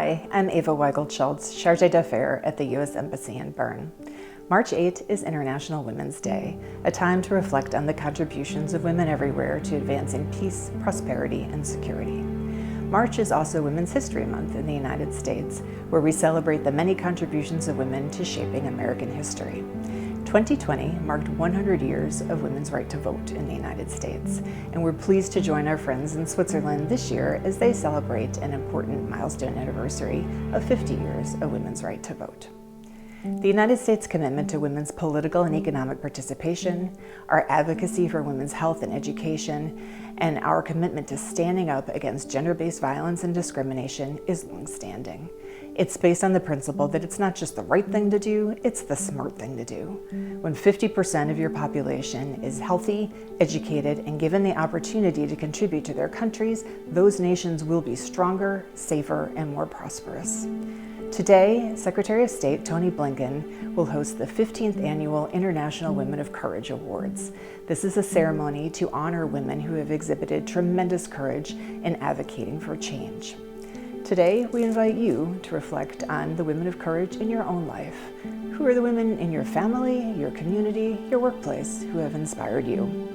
Hi, I'm Eva Weigold Schultz, Chargé d'Affaires at the U.S. Embassy in Bern. March 8 is International Women's Day, a time to reflect on the contributions of women everywhere to advancing peace, prosperity, and security. March is also Women's History Month in the United States, where we celebrate the many contributions of women to shaping American history. 2020 marked 100 years of women's right to vote in the United States, and we're pleased to join our friends in Switzerland this year as they celebrate an important milestone anniversary of 50 years of women's right to vote. The United States' commitment to women's political and economic participation, our advocacy for women's health and education, and our commitment to standing up against gender-based violence and discrimination is longstanding. It's based on the principle that it's not just the right thing to do, it's the smart thing to do. When 50% of your population is healthy, educated, and given the opportunity to contribute to their countries, those nations will be stronger, safer, and more prosperous. Today, Secretary of State Tony Blinken will host the 15th Annual International Women of Courage Awards. This is a ceremony to honor women who have exhibited tremendous courage in advocating for change. Today, we invite you to reflect on the women of courage in your own life. Who are the women in your family, your community, your workplace who have inspired you?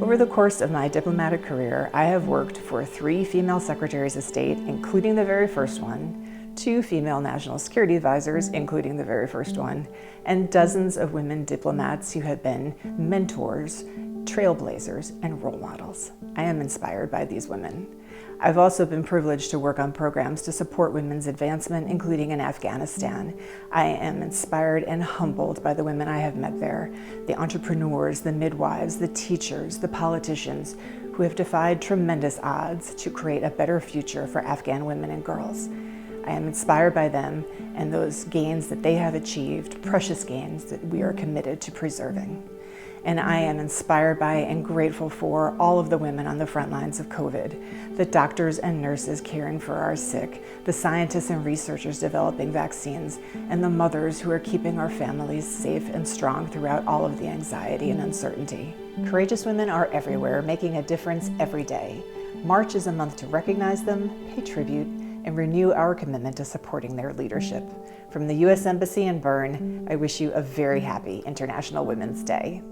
Over the course of my diplomatic career, I have worked for 3 female secretaries of state, including the very first one, 2 female national security advisors, including the very first one, and dozens of women diplomats who have been mentors, trailblazers, and role models. I am inspired by these women. I've also been privileged to work on programs to support women's advancement, including in Afghanistan. I am inspired and humbled by the women I have met there, the entrepreneurs, the midwives, the teachers, the politicians who have defied tremendous odds to create a better future for Afghan women and girls. I am inspired by them and those gains that they have achieved, precious gains that we are committed to preserving. And I am inspired by and grateful for all of the women on the front lines of COVID, the doctors and nurses caring for our sick, the scientists and researchers developing vaccines, and the mothers who are keeping our families safe and strong throughout all of the anxiety and uncertainty. Courageous women are everywhere, making a difference every day. March is a month to recognize them, pay tribute, and renew our commitment to supporting their leadership. From the U.S. Embassy in Bern, I wish you a very happy International Women's Day.